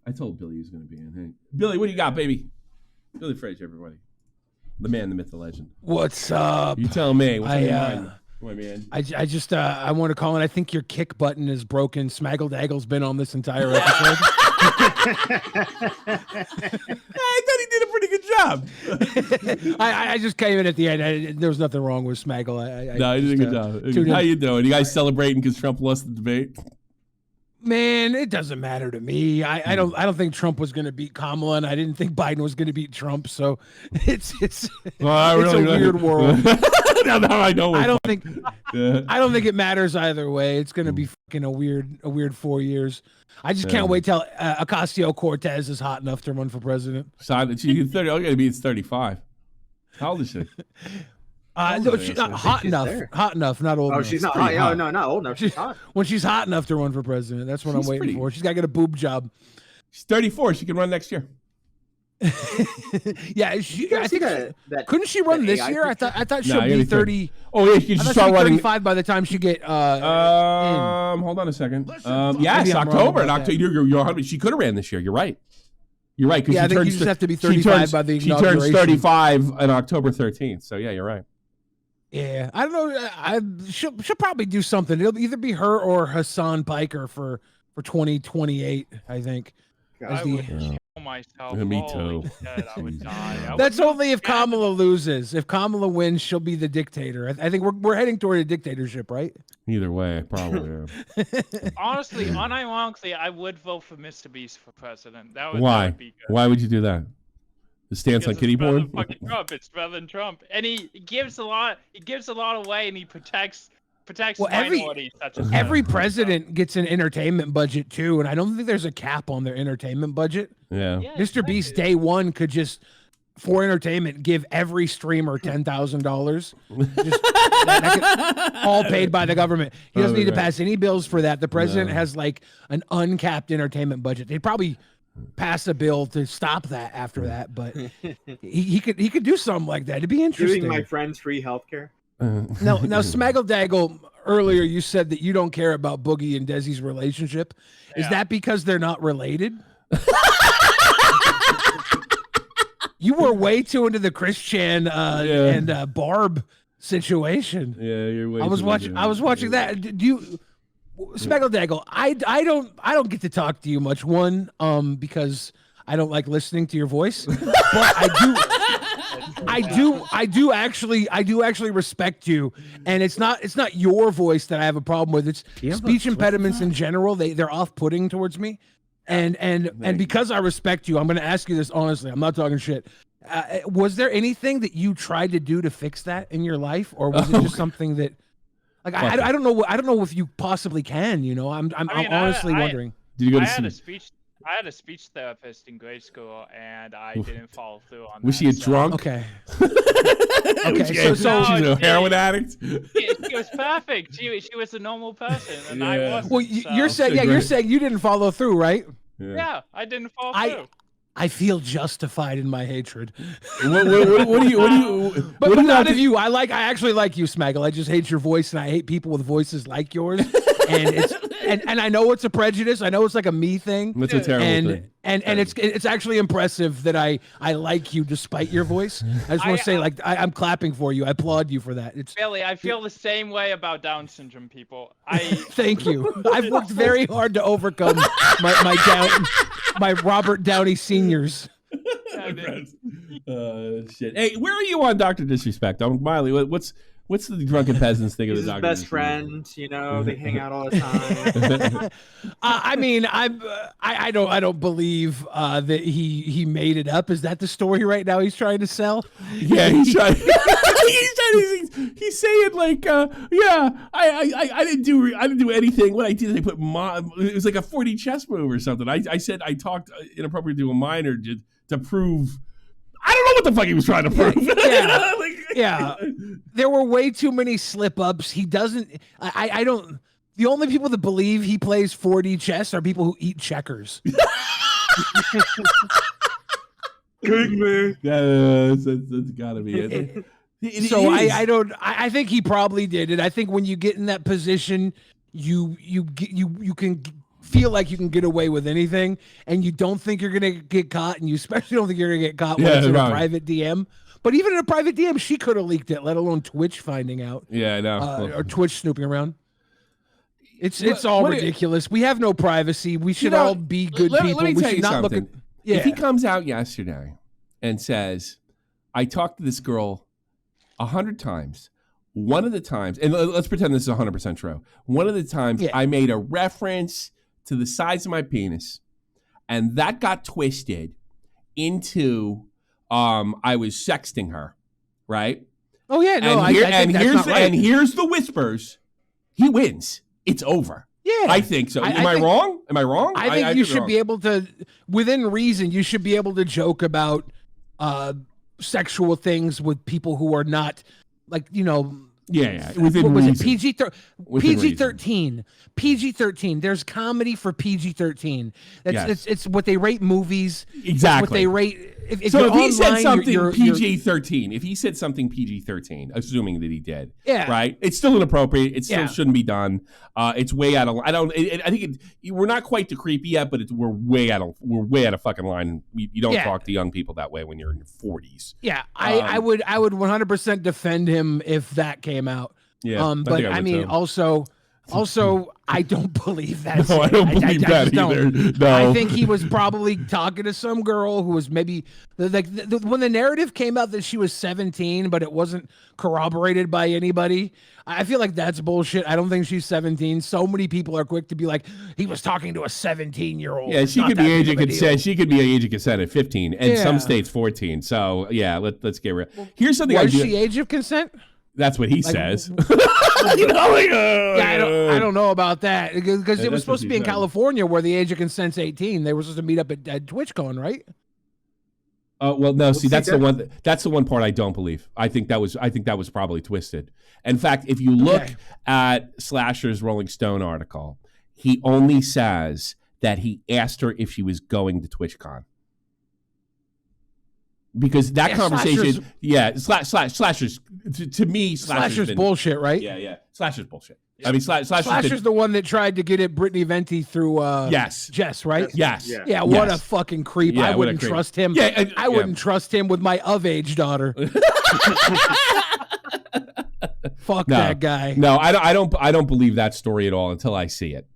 I told Billy he was going to be in. Hey, Billy, what do you got, baby? Billy Frazier, everybody. The man, the myth, the legend. What's up? You tell me. What's on your mind? My man. I just I want to call in. I think your kick button is broken. Smaggledaggle's been on this entire episode. I thought he did a pretty good job. I just came in at the end. There was nothing wrong with Smaggle. No, he did a good job. How you doing? You guys celebrating because Trump lost the debate? Man, it doesn't matter to me. I don't think Trump was going to beat Kamala, and I didn't think Biden was going to beat Trump. So it's a weird world. Now I know. I don't think it matters either way. It's going to be fucking a weird 4 years. I just can't wait till Ocasio-Cortez is hot enough to run for president. She's 30. All you got to be is 35. How old is she? No, she's not hot enough. Hot enough, not old enough. She's not hot. Oh, no, not old enough. She's hot. When she's hot enough to run for president, that's what I'm waiting for. She's got to get a boob job. She's 34. She can run next year. Yeah, I think couldn't she run this year? I thought she'll be 30. Oh yeah, she can start running 35 by the time she get. Hold on a second. Yes, October. In October, you're she could have ran this year. You're right. You're right. Yeah, I think you just have to be 35 by the inauguration. She turns 35 on October 13th. So yeah, you're right. Yeah, I don't know. She'll probably do something. It'll either be her or Hassan Piker for 2028. I think. I would kill myself. Me too. I would die. That's only if Kamala loses. If Kamala wins, she'll be the dictator. I think we're heading toward a dictatorship, right? Either way, probably. Yeah. Honestly, unironically, I would vote for Mr. Beast for president. That would be good. Why would you do that? The stance on kitty porn? It's better than Trump, and he gives a lot. He gives a lot away, and he protects minorities. Every president gets an entertainment budget too, and I don't think there's a cap on their entertainment budget. Yeah. Mr. Beast day one could just, for entertainment, give every streamer $10,000, all paid by the government. He doesn't need to pass any bills for that. The president has like an uncapped entertainment budget. They'd probably pass a bill to stop that after that, but he could do something like that. It'd be interesting. Giving my friends free healthcare. Now, Smaggledaggle, earlier you said that you don't care about Boogie and Desi's relationship. Is that because they're not related? You were way too into the Chris Chan and Barb situation. Yeah, you're way. I was watching that. Do you, Smaggledaggle? I don't get to talk to you much. One, because I don't like listening to your voice, but I do actually respect you, and it's not your voice that I have a problem with. It's speech impediments in general. They're off-putting towards me, and because I respect you, I'm going to ask you this honestly. I'm not talking shit. Was there anything that you tried to do to fix that in your life, or was it just something that, like, I don't know. I don't know if you possibly can. You know, I'm honestly wondering. Did you go to I had a speech therapist in grade school, and I didn't follow through on that. Was she a drunk? Okay. Okay, so she's a heroin addict? She was perfect. She was a normal person, and I wasn't. Well, you're saying you didn't follow through, right? Yeah, I didn't follow through. I feel justified in my hatred. What do you? But not of you. I actually like you, Smaggle. I just hate your voice, and I hate people with voices like yours. And it's and I know it's a prejudice. I know it's like a me thing. That's a terrible thing. And it's actually impressive that I like you despite your voice. I just want to say, like, I'm clapping for you. I applaud you for that. It's Billy, I feel the same way about Down syndrome people. Thank you. I've worked very hard to overcome my Robert Downey seniors. Shit. Hey, where are you on Dr. Disrespect? Miley, what's the drunken peasants think of the doctor? His best friend, you know, they hang out all the time. I mean, I don't believe that he made it up. Is that the story right now he's trying to sell? Yeah, he's trying. He's saying like, I didn't do anything. What I did, they put it was like a 40 chess move or something. I said I talked inappropriately to a minor to prove. I don't know what the fuck he was trying to prove. Yeah. There were way too many slip-ups. He doesn't... I don't... The only people that believe he plays 4D chess are people who eat checkers. Good man. That's gotta be it. I think he probably did it. I think when you get in that position, you can feel like you can get away with anything, and you don't think you're gonna get caught, and you especially don't think you're gonna get caught when it's in a private DM. But even in a private DM, she could have leaked it, let alone Twitch finding out. Yeah, I know. Or Twitch snooping around. It's all ridiculous. We have no privacy. We should all be good people. Let me we tell should you not something. look at. Yeah. If he comes out yesterday and says, "I talked to this girl 100 times. One of the times, and let's pretend this is 100% true. One of the times I made a reference to the size of my penis, and that got twisted into I was sexting her, right? Oh yeah, no, I think that's not right. And here's the whispers. He wins. It's over. Yeah, I think so. Am I wrong? Am I wrong? I think you should be able to, within reason, you should be able to joke about sexual things with people who are not, like, you know. Yeah. Within what was reason. it? PG-13. PG-13. There's comedy for PG-13. It's what they rate movies. Exactly. It's what they rate. If he said something PG-13, if he said something PG-13, assuming that he did, right? It's still inappropriate. It still shouldn't be done. It's way out of. I think we're not quite to creepy yet, but we're way out of fucking line. You don't talk to young people that way when you're in your 40s. Yeah, I would 100% defend him if that came out. Yeah, but I mean, also, I don't believe that. No, I don't believe that either. No. I think he was probably talking to some girl who was maybe like when the narrative came out that she was 17, but it wasn't corroborated by anybody. I feel like that's bullshit. I don't think she's 17. So many people are quick to be like, he was talking to a 17-year-old. Yeah, she could be age of consent. She could be age of consent at 15, and some states 14. So yeah, let's get real. Here's something. Was she age of consent? That's what he says. I don't know about that because it was supposed to be in California where the age of consent's 18. They were supposed to meet up at TwitchCon, right? Well, no. See, that's the one. That's the one part I don't believe. I think that was probably twisted. In fact, if you look at Slasher's Rolling Stone article, he only says that he asked her if she was going to TwitchCon. Because that conversation, Slasher's to me, Slasher's bullshit, right? Yeah, Slasher's bullshit. I mean, Slasher's the one that tried to get at Brittany Venti through Jess, right? Yes. Yeah, what a fucking creep. Yeah, I wouldn't trust him. Yeah, I wouldn't trust him with my of-age daughter. Fuck that guy. No, I don't believe that story at all until I see it.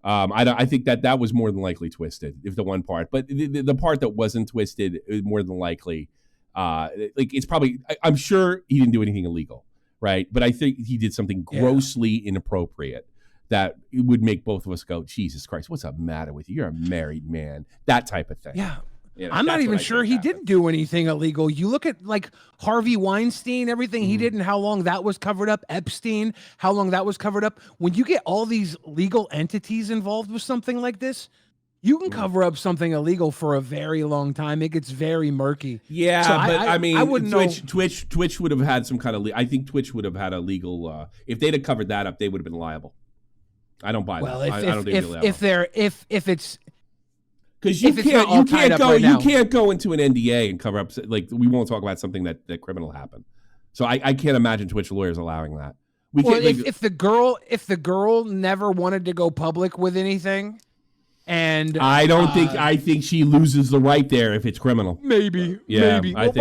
I think that was more than likely twisted, if the one part, but the part that wasn't twisted is more than likely, like it's probably. I'm sure he didn't do anything illegal, right? But I think he did something grossly inappropriate that would make both of us go, Jesus Christ, what's the matter with you? You're a married man. That type of thing. Yeah. You know, I'm not even sure he didn't do anything illegal. You look at like Harvey Weinstein, everything he did and how long that was covered up. Epstein, how long that was covered up. When you get all these legal entities involved with something like this, you can cover up something illegal for a very long time. It gets very murky. Yeah, so but I mean, wouldn't Twitch would have had some kind of. I think Twitch would have had a legal. If they'd have covered that up, they would have been liable. I don't buy that. I don't think if it's. Because you can't go into an NDA and cover up, like, we won't talk about something that criminal happened. So I can't imagine Twitch lawyers allowing that. If the girl never wanted to go public with anything, and I think she loses the right there if it's criminal. Maybe. But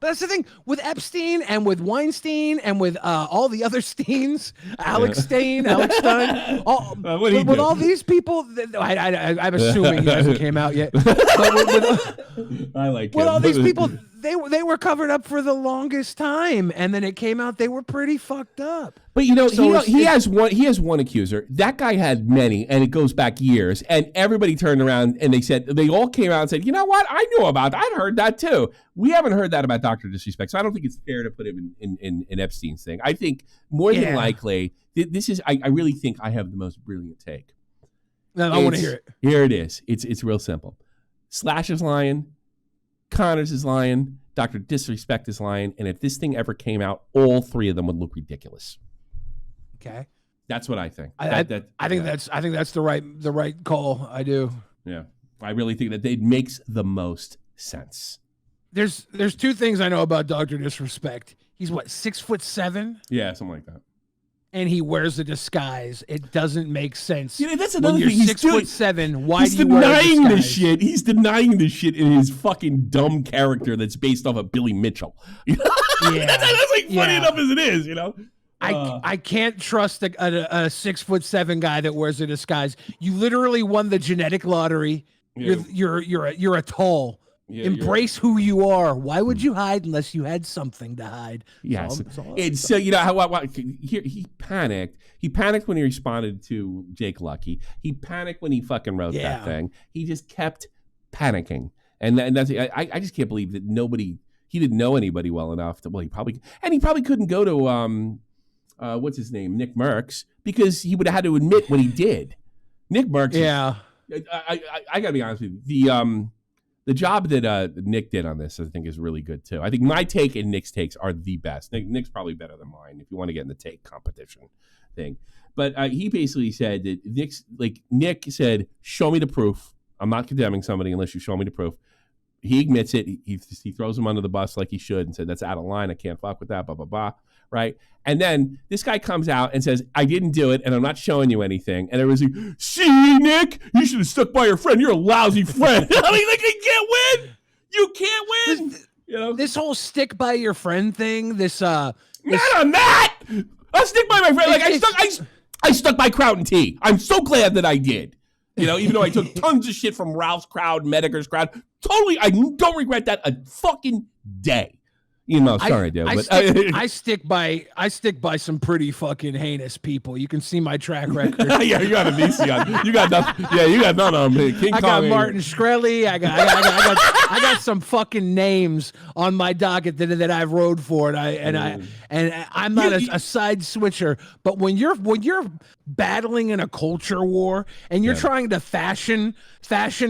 that's the thing with Epstein and with Weinstein and with all the other Steins, Alex Stein, with all these people. I'm assuming he hasn't came out yet. But with all these people, they were covered up for the longest time, and then it came out they were pretty fucked up. But he has one accuser. That guy had many, and it goes back years. And everybody turned around and they all came out and said, you know what? I knew about that. I'd heard that too. We haven't heard that about Dr. Disrespect, so I don't think it's fair to put him in Epstein's thing. I think more than likely, this is. I really think I have the most brilliant take. I want to hear it. Here it is. It's real simple. Slash is lying. Connors is lying. Dr. Disrespect is lying. And if this thing ever came out, all three of them would look ridiculous. Okay, that's what I think. I think that's the right call. I do. Yeah, I really think that it makes the most sense. There's two things I know about Dr. Disrespect. He's what, 6'7"? Yeah, something like that. and he wears a disguise. It doesn't make sense. Yeah, that's another when thing. You're He's 6'7". Why he's do you wear a denying disguise? this shit. He's denying this shit in his fucking dumb character that's based off of Billy Mitchell. Yeah, that's like funny enough as it is, you know. I can't trust a 6'7" guy that wears a disguise. You literally won the genetic lottery. Yeah. You're a tall. Yeah, Embrace who you are. Why would you hide unless you had something to hide? Yes. And so, you know, he panicked. He panicked when he responded to Jake Lucky. He panicked when he fucking wrote that thing. He just kept panicking. And that's, I just can't believe that he didn't know anybody well enough to, well, he probably couldn't go to, what's his name? Nick Merckx, because he would have had to admit what he did. Nick Merckx. Yeah. I gotta be honest with you. The job that Nick did on this, I think, is really good too. I think my take and Nick's takes are the best. Nick's probably better than mine if you want to get in the take competition thing. But he basically said that Nick said, "Show me the proof. I'm not condemning somebody unless you show me the proof." He admits it. He throws him under the bus like he should and said, "That's out of line. I can't fuck with that." Blah blah blah. Right? And then this guy comes out and says, "I didn't do it, and I'm not showing you anything." And everyone's like, "See, Nick, you should have stuck by your friend. You're a lousy friend." I mean, like, you can't win. You can't win. You know, this whole stick by your friend thing. Not on that. I'll stick by my friend. Like I stuck by Crowd T. I'm so glad that I did. You know, even though I took tons of shit from Ralph's crowd, Medicare's crowd. Totally, I don't regret that a fucking day. You know, sorry, dude. I stick by some pretty fucking heinous people. You can see my track record. Yeah, you got a DC. You got nothing. Yeah, you got none of them. King I Kong got Martin Shkreli. I got some fucking names on my docket that I've rode for, and I'm not a side switcher. But when you're battling in a culture war and you're trying to fashion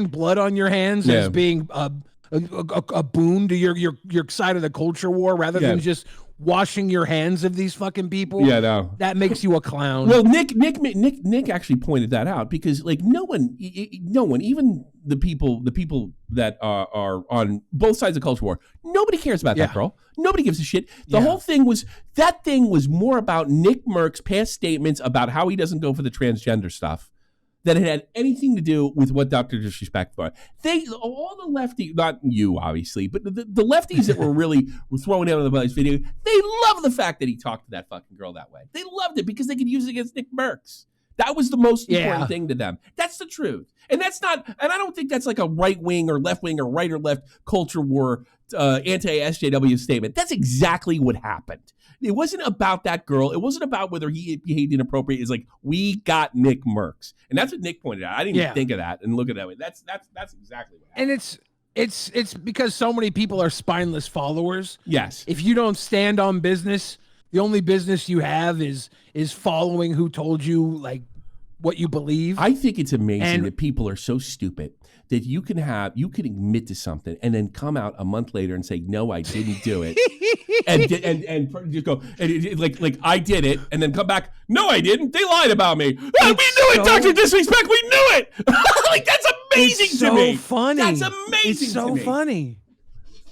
blood on your hands as being a boon to your side of the culture war rather than just washing your hands of these fucking people. Yeah, no. That makes you a clown. Well, Nick actually pointed that out because like no one, even the people that are on both sides of culture war, nobody cares about that girl. Nobody gives a shit. The whole thing was more about Nick Merck's past statements about how he doesn't go for the transgender stuff than it had anything to do with what Dr. Disrespect were. All the lefties, not you obviously, but the lefties that were throwing out on the video, they love the fact that he talked to that fucking girl that way. They loved it because they could use it against Nick Merckx. That was the most important thing to them. That's the truth. And I don't think that's like a right wing or left wing or right or left culture war anti-SJW statement. That's exactly what happened. It wasn't about that girl. It wasn't about whether he behaved inappropriate. It's like, we got Nick Merckx. And that's what Nick pointed out. I didn't even think of that and look at it that way. That's exactly what happened. And it's because so many people are spineless followers. Yes. If you don't stand on business, the only business you have is following who told you like what you believe. I think it's amazing that people are so stupid that you can admit to something and then come out a month later and say, "No, I didn't do it," and just go like I did it, and then come back, "No, I didn't. They lied about me. We knew it, Dr. Disrespect. We knew it." Like that's amazing to me. Funny. That's amazing. It's so to me. funny.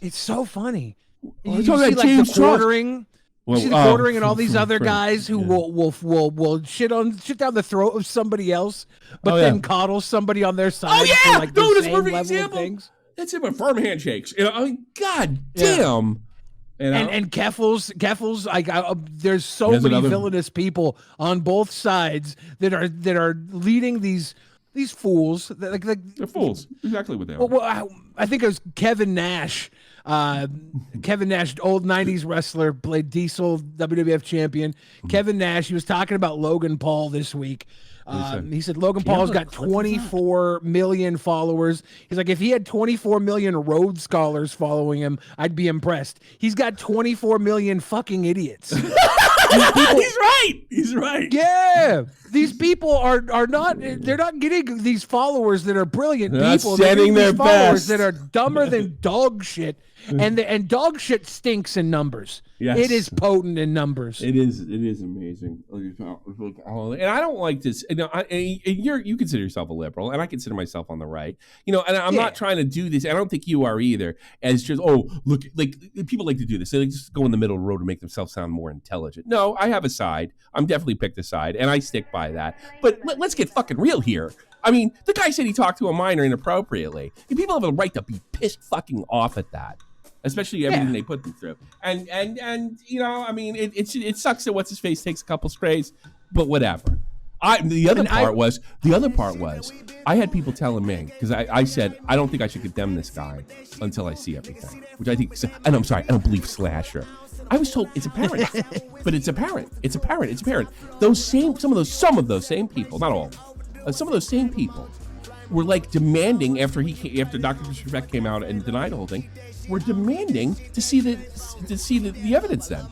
It's so funny. Well, you see like the quartering. You see the quartering and all these other guys who will shit down the throat of somebody else, but then coddle somebody on their side. Oh yeah, for like the that's same perfect level example. Of things. That's it with firm handshakes. You know, I mean, God damn. You know? And Keffels, there's so many villainous people on both sides that are leading these fools. They're fools. Exactly what they are. Well, I think it was Kevin Nash. Kevin Nash, old 90s wrestler, played Diesel, WWF champion. Kevin Nash, he was talking about Logan Paul this week. He said Logan Paul's got 24 million followers. He's like, if he had 24 million Rhodes Scholars following him, I'd be impressed. He's got 24 million fucking idiots. He's right. Yeah. These people are they're not getting these followers that are brilliant people. They're getting their best followers that are dumber than dog shit. And dog shit stinks in numbers. Yes. It is potent in numbers. It is amazing. And I don't like this. You know, you consider yourself a liberal, and I consider myself on the right. You know, and I'm not trying to do this. I don't think you are either. As just look, like people like to do this. They just go in the middle of the road to make themselves sound more intelligent. No, I have a side. I'm definitely picked a side, and I stick by that. But let's get fucking real here. I mean, the guy said he talked to a minor inappropriately. And people have a right to be pissed fucking off at that. Especially everything they put them through, and you know, I mean, it sucks that what's his face takes a couple sprays, but whatever. The other part was I had people telling me because I said I don't think I should condemn this guy until I see everything, which I think, and I'm sorry, I don't believe slasher. I was told it's apparent, but it's apparent. Some of those same people, not all, some of those same people were like demanding after Dr. DisRespect came out and denied the whole thing. Were demanding to see the evidence. Then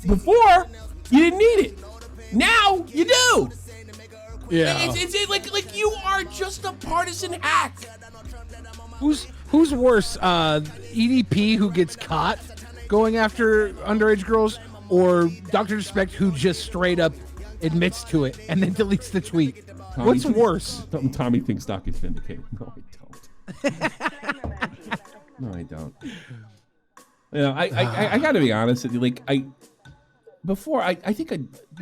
before you didn't need it, now you do. Yeah, it's like you are just a partisan hack. Who's worse, EDP who gets caught going after underage girls, or Dr. DisRespect who just straight up admits to it and then deletes the tweet? What's worse? Tommy thinks Doc is vindicated. No, I don't. No, I don't. You know, I got to be honest with you. Like,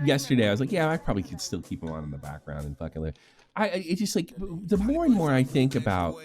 yesterday I was like, yeah, I probably could still keep him on in the background and fucking live. It's just like the more and more I think about,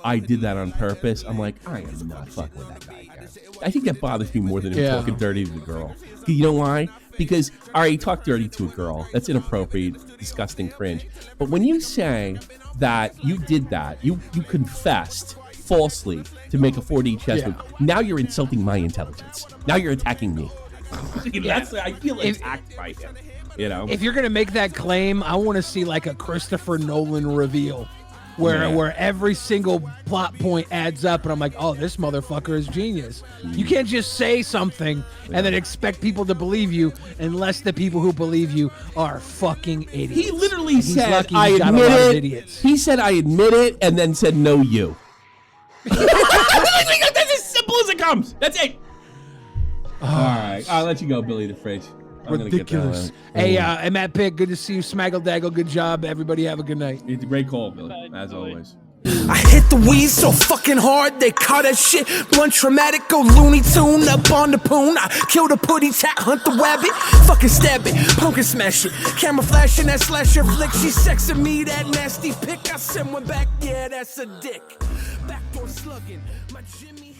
I did that on purpose. I'm like, I am not fucking with that guy again. I think that bothers me more than him talking dirty to the girl. You know why? Because he talked dirty to a girl. That's inappropriate, disgusting, cringe. But when you say that you did that, you confessed falsely to make a 4D chess move. Now you're insulting my intelligence. Now you're attacking me. I feel attacked by him. You know, if you're gonna make that claim, I want to see like a Christopher Nolan reveal, where every single plot point adds up, and I'm like, oh, this motherfucker is genius. You can't just say something and then expect people to believe you unless the people who believe you are fucking idiots. He literally said, "I admit it." He said, "I admit it," and then said, "No, you." That's as simple as it comes. That's it. All right, I'll let you go, Billy the Fridge. Ridiculous. Hey, Matt Pick, good to see you. Smaggledaggle, good job. Everybody have a good night. It's a great call, Billy, as always. I hit the weed so fucking hard, they caught that shit. Blunt traumatic, go Looney Tune up on the poon. I kill the putty tat, hunt the wabbit, fucking stab it, pumpkin smash it. Camera flashing that slasher flick. She sexing me, that nasty pick. I send one back, yeah, that's a dick. Backdoor slugging, my Jimmy.